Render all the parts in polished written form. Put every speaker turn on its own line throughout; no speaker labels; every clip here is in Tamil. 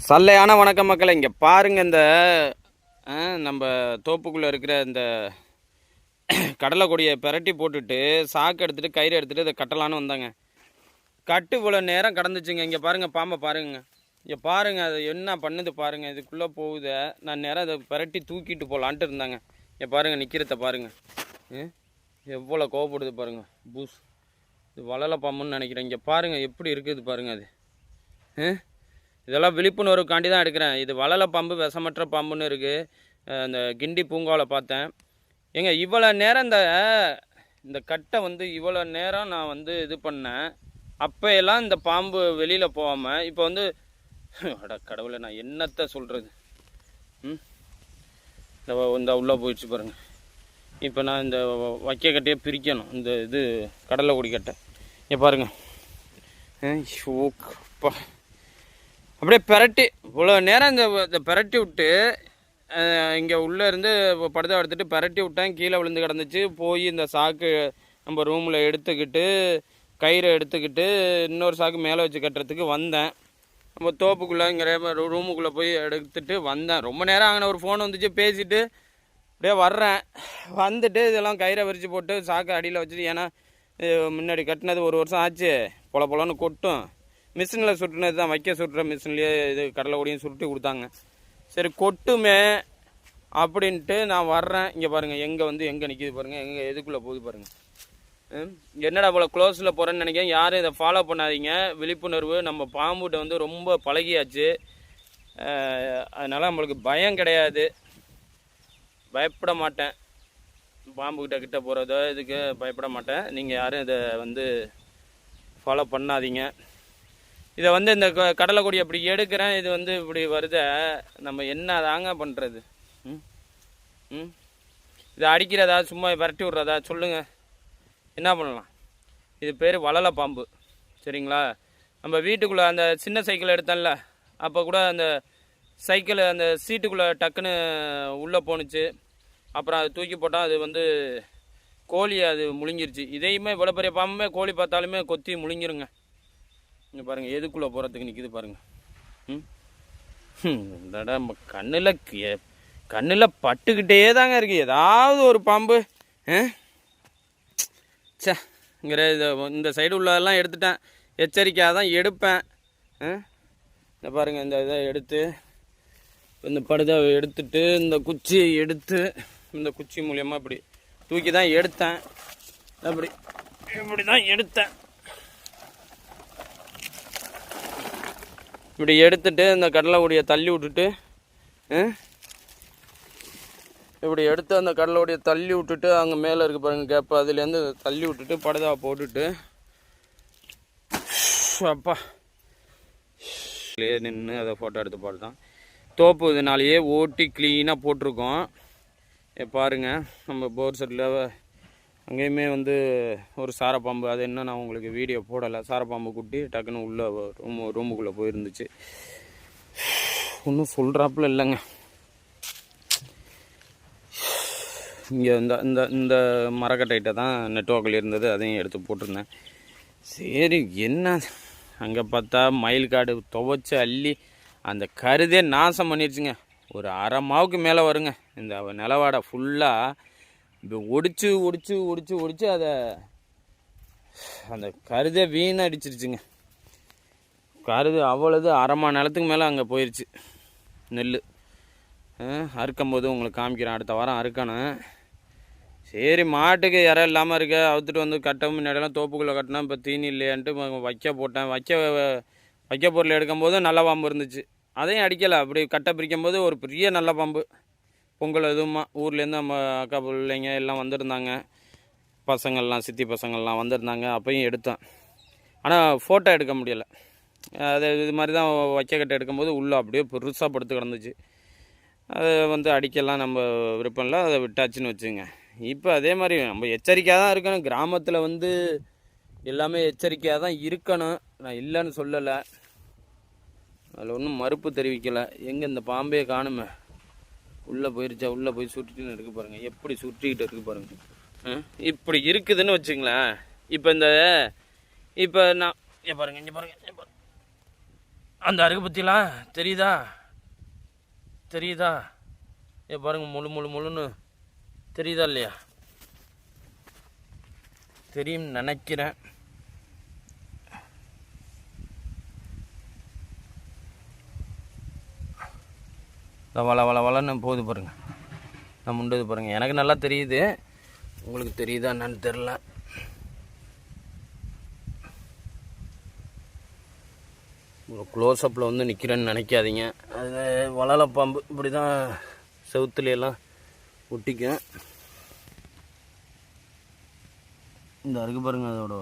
சல்லையான வணக்கம் மக்களை. இங்கே பாருங்கள், இந்த நம்ம தோப்புக்குள்ளே இருக்கிற இந்த கடலை கொடியை பிரட்டி போட்டுட்டு சாக்கு எடுத்துகிட்டு கயிறு எடுத்துகிட்டு இதை கட்டலான்னு வந்தாங்க. கட்டு இவ்வளோ நேரம் கடந்துச்சுங்க. இங்கே பாருங்கள், பாம்பை பாருங்க. இங்கே பாருங்கள், அது என்ன பண்ணுது பாருங்கள். இதுக்குள்ளே போகுத நான் நேரம் அதை பிரட்டி தூக்கிட்டு போகலான்ட்டு இருந்தாங்க. இங்கே பாருங்கள், நிற்கிறத பாருங்கள், எவ்வளோ கோவப்படுது பாருங்கள். பூஸ் இது வளலை பாம்புன்னு நினைக்கிறேன். இங்கே பாருங்கள் எப்படி இருக்குது பாருங்கள். அது இதெல்லாம் விழிப்புணர்வுக்காண்டி தான் எடுக்கிறேன். இது வளலை பாம்பு, விஷமற்ற பாம்புன்னு இருக்குது. இந்த கிண்டி பூங்காவில் பார்த்தேன். ஏங்க இவ்வளோ நேரம் இந்த கட்டை இவ்வளோ நேரம் நான் இது பண்ணேன். அப்போயெல்லாம் இந்த பாம்பு வெளியில் போகாமல் இப்போ அட கடவுளை, நான் என்னத்தை சொல்கிறது. இந்த உள்ளே போயிடுச்சு பாருங்கள். இப்போ நான் இந்த வைக்க கட்டையை பிரிக்கணும். இந்த கடலை கொடி கட்டை இங்கே பாருங்கள். ஓப்பா அப்படியே பிரட்டி இவ்வளோ நேரம் இந்த பிரட்டி விட்டு இங்கே உள்ளே இருந்து படுதா எடுத்துகிட்டு பிரட்டி விட்டேன். கீழே விழுந்து கிடந்துச்சு. போய் இந்த சாக்கு நம்ம ரூமில் எடுத்துக்கிட்டு கயிறை எடுத்துக்கிட்டு இன்னொரு சாக்கு மேலே வச்சு கட்டுறதுக்கு வந்தேன். நம்ம தோப்புக்குள்ளே இங்கே ரூமுக்குள்ளே போய் எடுத்துகிட்டு வந்தேன். ரொம்ப நேரம் ஆகின. ஒரு ஃபோன் வந்துச்சு, பேசிவிட்டு அப்படியே வர்றேன். வந்துட்டு இதெல்லாம் கயிறை விரித்து போட்டு சாக்கு அடியில் வச்சுட்டு, ஏன்னா முன்னாடி கட்டினது 1 வருஷம் ஆச்சு. பொலன்னு கொட்டும். மிஷினில் சுட்டுனது தான், வைக்க சுட்டுற மிஷின்லேயே இது கடலை கொடியும் சுருட்டி கொடுத்தாங்க. சரி கொட்டுமே அப்படின்ட்டு நான் வர்றேன். இங்கே பாருங்கள், எங்கே நிற்கிது பாருங்கள், எங்கே எதுக்குள்ளே போகுது பாருங்கள். என்னடா போல் க்ளோஸில் போகிறேன்னு நினைக்கிறேன். யாரும் இதை ஃபாலோ பண்ணாதீங்க. விழிப்புணர்வு. நம்ம பாம்புகிட்ட ரொம்ப பழகியாச்சு. அதனால் நம்மளுக்கு பயம் கிடையாது. பயப்பட மாட்டேன். பாம்புக்கிட்ட போகிறதோ இதுக்கு பயப்பட மாட்டேன். நீங்கள் யாரும் இதை ஃபாலோ பண்ணாதீங்க. இதை இந்த கடலை கொடி அப்படி எடுக்கிறேன். இது இப்படி வருத நம்ம என்ன தாங்க பண்ணுறது? இதை அடிக்கிறதா சும்மா விரட்டி விட்றதா சொல்லுங்கள், என்ன பண்ணலாம்? இது பேர் வளலை பாம்பு, சரிங்களா? நம்ம வீட்டுக்குள்ளே அந்த சின்ன சைக்கிள் எடுத்தோம்ல, அப்போ கூட அந்த சைக்கிள் அந்த சீட்டுக்குள்ளே டக்குன்னு உள்ளே போணுச்சு. அப்புறம் அது தூக்கி போட்டால் அது கோழி அது முழுங்கிருச்சு. இதையுமே இவ்வளோ பெரிய பாம்புமே கோழி பார்த்தாலுமே கொத்தி முழுங்கிருங்க. இங்கே பாருங்கள், எதுக்குள்ளே போகிறதுக்கு நிற்கிது பாருங்கள். நம்ம கண்ணில் பட்டுக்கிட்டே தாங்க இருக்குது ஏதாவது ஒரு பாம்பு. இங்கிற இந்த சைடு உள்ளதெல்லாம் எடுத்துட்டேன். எச்சரிக்கையாக தான் எடுப்பேன். இந்த பாருங்கள், இந்த இதை எடுத்து இந்த படுதை எடுத்துட்டு இந்த குச்சியை எடுத்து இந்த குச்சி மூலியமாக இப்படி தூக்கி தான் எடுத்தேன். இப்படி தான் எடுத்தேன். இப்படி எடுத்துட்டு இந்த கடலை கொடியை தள்ளி விட்டுட்டு இப்படி எடுத்து அந்த கடலை கொடியை தள்ளி விட்டுட்டு அங்கே மேலே இருக்க பாருங்கள் கேப்பு, அதுலேருந்து தள்ளி விட்டுட்டு படுதாவை போட்டுட்டு அப்பா நின்று அதை ஃபோட்டோ எடுத்து போட்டுதான். தோப்பு இதனாலேயே ஓட்டி க்ளீனாக போட்டிருக்கோம். பாருங்கள், நம்ம போர் செட்டில் அங்கேயுமே ஒரு சாரப்பாம்பு. அது என்ன, நான் உங்களுக்கு வீடியோ போடலை. சாரப்பாம்பு குட்டி டக்குன்னு உள்ளே ரூமுக்குள்ளே போயிருந்துச்சு. ஒன்றும் சொல்கிறாப்புல இல்லைங்க. இங்கே இந்த மரக்கட்டைகிட்ட தான் நெட்வொர்க்கில் இருந்தது, அதையும் எடுத்து போட்டிருந்தேன். சரி, என்ன அங்கே பார்த்தா மயில் காடு துவைச்சி அள்ளி அந்த கருதே நாசம் பண்ணிடுச்சுங்க. ஒரு அரை மாவுக்கு மேலே வருங்க. இந்த நிலவாடை ஃபுல்லாக இப்போ ஒடிச்சு அதை அந்த கருதை வீணடிச்சிருச்சுங்க. கருது அவ்வளோது அரைமா நிலத்துக்கு மேலே அங்கே போயிடுச்சு. நெல் அறுக்கும் போது உங்களுக்கு காமிக்கிறேன். அடுத்த வாரம் அறுக்கணும். சரி, மாட்டுக்கு இறம் இல்லாமல் இருக்க அவுத்துட்டு கட்டவும் முன்னாடியெல்லாம் தோப்புக்குள்ளே கட்டினா இப்போ தீனி இல்லையான்ட்டு வைக்க போட்டேன். வைக்க பொருள் எடுக்கும்போது நல்ல பாம்பு இருந்துச்சு, அதையும் அடிக்கலை. அப்படி கட்டை பிரிக்கும் போது ஒரு பெரிய நல்ல பாம்பு. பொங்கல் எதுவுமா ஊர்லேருந்து நம்ம அக்கா பிள்ளைங்க எல்லாம் வந்திருந்தாங்க. பசங்கள்லாம் சித்தி பசங்கள்லாம் வந்திருந்தாங்க. அப்பையும் எடுத்தேன். ஆனால் ஃபோட்டோ எடுக்க முடியலை. அது இது மாதிரி தான் வைக்க கட்டை எடுக்கும்போது உள்ளே அப்படியே பெருசாக படுத்து கிடந்துச்சு. அது அடிக்கலாம் நம்ம விருப்பம் இல்லை, அதை விட்டாச்சுன்னு வச்சுங்க. இப்போ அதே மாதிரி நம்ம எச்சரிக்கையாக தான் இருக்கணும். கிராமத்தில் எல்லாமே எச்சரிக்கையாக தான் இருக்கணும். நான் இல்லைன்னு சொல்லலை, அதில் ஒன்றும் மறுப்பு தெரிவிக்கலை. எங்கே இந்த பாம்பே காணுமே, உள்ளே போயிருச்சா? உள்ளே போய் சுற்றிட்டு இருக்கு பாருங்கள், எப்படி சுற்றிக்கிட்டு இருக்கு பாருங்கள். இப்படி இருக்குதுன்னு வச்சுங்களேன். இப்போ நான் பாருங்கள், இங்கே பாருங்கள், அந்த அருகு பற்றிலாம் தெரியுதா தெரியுதா? பாருங்கள், முழு முழு முழுன்னு தெரியுதா இல்லையா? தெரியும் நினைக்கிறேன். வள வள வளன்னு போகுது பாருங்கள், நான் முண்டது பாருங்கள். எனக்கு நல்லா தெரியுது, உங்களுக்கு தெரியுதா என்னன்னு தெரில. ஒரு க்ளோஸ்அப்பில் வந்து நிற்கிறேன்னு நினைக்காதீங்க. அது வளலை பாம்பு இப்படி தான் செவுத்துலையெல்லாம் ஒட்டிக்கும். இந்த அருக்கு பாருங்கள், அதோட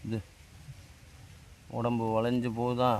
இது உடம்பு வளைஞ்சு போகுதா.